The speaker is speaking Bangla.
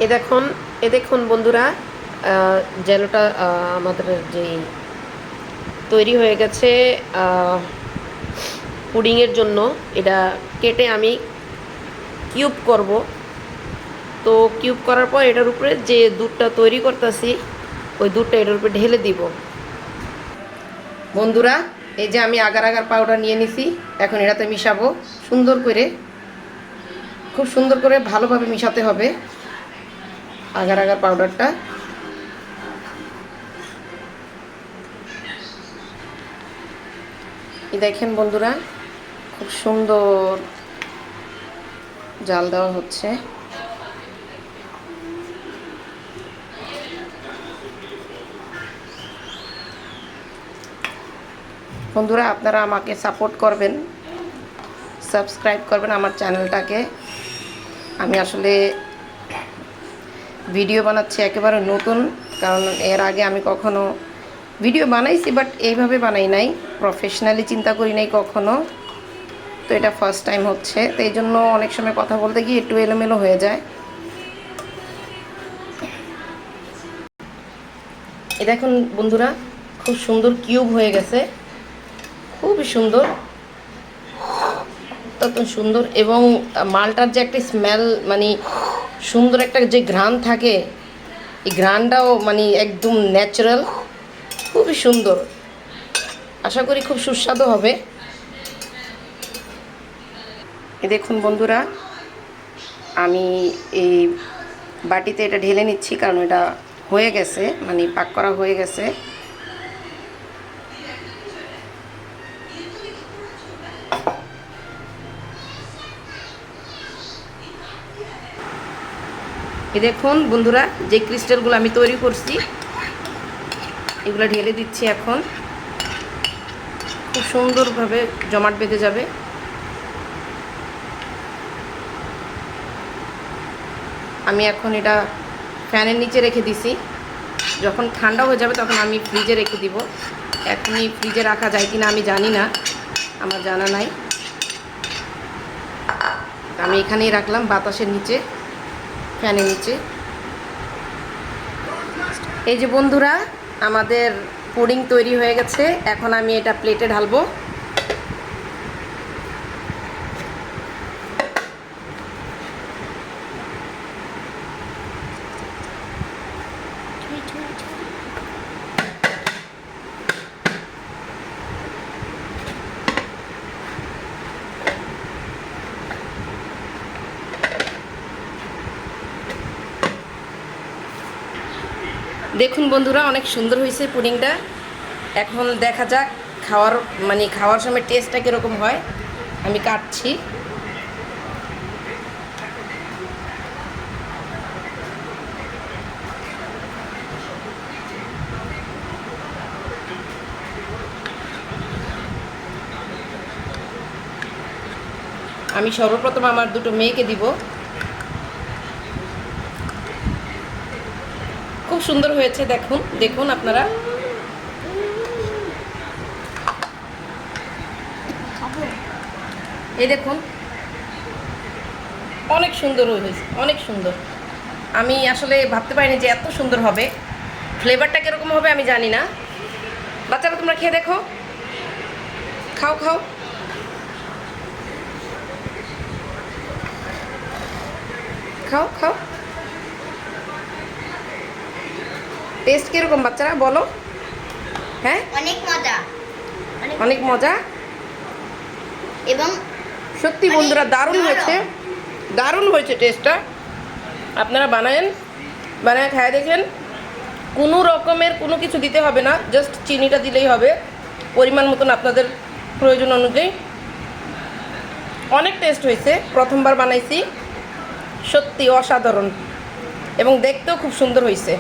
এ দেখুন বন্ধুরা, জেলোটা আমাদের যে তৈরি হয়ে গেছে পুডিংয়ের জন্য। এটা কেটে আমি কিউব করব। তো কিউব করার পর এটার উপরে যে দুধটা তৈরি করতেছি ওই দুধটা এটার উপরে ঢেলে দিব। বন্ধুরা, এই যে আমি আগার আগার পাউডার নিয়ে নিছি, এখন এটাতে মিশাবো সুন্দর করে, খুব সুন্দর করে ভালোভাবে মিশাতে হবে আগার আগার পাউডারটা। এই দেখেন বন্ধুরা, খুব সুন্দর জাল দেওয়া হচ্ছে। বন্ধুরা, আপনারা আমাকে সাপোর্ট করবেন, সাবস্ক্রাইব করবেন আমার চ্যানেলটাকে। আমি আসলে ভিডিও বানাচ্ছি একেবারে নতুন, কারণ এর আগে আমি কখনো ভিডিও বানাইছি বাট এইভাবে বানাই নাই, প্রফেশনালি চিন্তা করি নাই কখনো। তো এটা ফার্স্ট টাইম হচ্ছে, তো এই জন্য অনেক সময় কথা বলতে গিয়ে একটু এলোমেলো হয়ে যায়। এই দেখুন বন্ধুরা, খুব সুন্দর কিউব হয়ে গেছে, খুবই সুন্দর, অত্যন্ত সুন্দর। এবং মালটার যে একটা স্মেল, মানে সুন্দর একটা যে ঘ্রাণ থাকে, এই ঘ্রাণটাও মানে একদম ন্যাচারাল, খুবই সুন্দর। আশা করি খুব সুস্বাদু হবে। এই দেখুন বন্ধুরা, আমি এই বাটিতে এটা ঢেলে নিচ্ছি, কারণ এটা হয়ে গেছে, মানে পাক করা হয়ে গেছে। এই দেখুন বন্ধুরা, যে ক্রিস্টালগুলো আমি তৈরি করছি এগুলো ঢেলে দিচ্ছি। এখন খুব সুন্দরভাবে জমাট বেঁধে যাবে। আমি এখন এটা ফ্যানের নিচে রেখে দিছি, যখন ঠান্ডা হয়ে যাবে তখন আমি ফ্রিজে রেখে দিব। এখনই ফ্রিজে রাখা যায় কিনা আমি জানি না, আমার জানা নাই। আমি এখানেই রাখলাম, বাতাসের নিচে, ফ্যানের নিচে। এই যে বন্ধুরা, আমাদের পুডিং তৈরি হয়ে গেছে। এখন আমি এটা প্লেটে ঢালবো। দেখুন বন্ধুরা, অনেক সুন্দর হয়েছে পুডিংটা। এখন দেখা যাক খাওয়ার সময় টেস্টটা কীরকম হয়। আমি কাটছি। আমি সর্বপ্রথম আমার দুটো মেয়েকে দিব। খুব সুন্দর হয়েছে, দেখুন দেখুন আপনারা। এই দেখুন, অনেক সুন্দর হয়েছে, অনেক সুন্দর। আমি আসলে ভাবতে পারিনি যে এত সুন্দর হবে। ফ্লেভারটা কীরকম হবে আমি জানি না। বাচ্চারা তোমরা খেয়ে দেখো, খাও খাও। খাও খাও, টেস্ট কীরকম বাচ্চারা বলো? হ্যাঁ, অনেক মজা, অনেক মজা। এবং সত্যি বন্ধুরা, দারুণ হয়েছে, দারুণ হয়েছে টেস্টটা। আপনারা বানায় খায় দেখেন। কোনো রকমের কোনো কিছু দিতে হবে না, জাস্ট চিনিটা দিলেই হবে পরিমাণ মতন, আপনাদের প্রয়োজন অনুযায়ী। অনেক টেস্ট হয়েছে, প্রথমবার বানাইছি, সত্যি অসাধারণ, এবং দেখতেও খুব সুন্দর হয়েছে।